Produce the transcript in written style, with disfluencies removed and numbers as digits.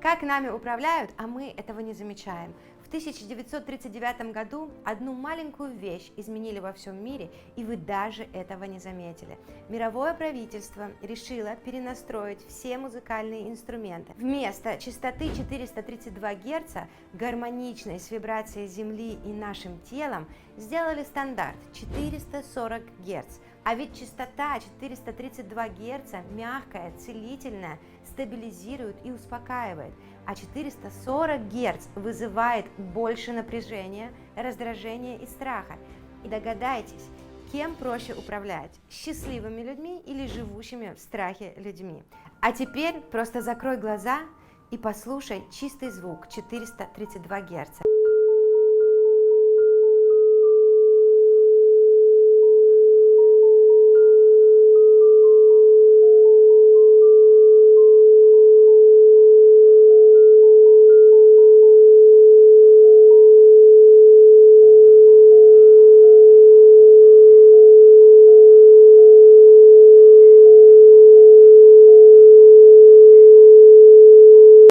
Как нами управляют, а мы этого не замечаем. В 1939 году одну маленькую вещь изменили во всем мире, и вы даже этого не заметили. Мировое правительство решило перенастроить все музыкальные инструменты. Вместо частоты 432 Герца, гармоничной с вибрацией Земли и нашим телом, сделали стандарт 440 Герц. А ведь частота 432 Герца мягкая, целительная, стабилизирует и успокаивает, а 440 Герц вызывает больше напряжения, раздражения и страха. И догадайтесь, кем проще управлять – счастливыми людьми или живущими в страхе людьми. А теперь просто закрой глаза и послушай чистый звук 432 Герца.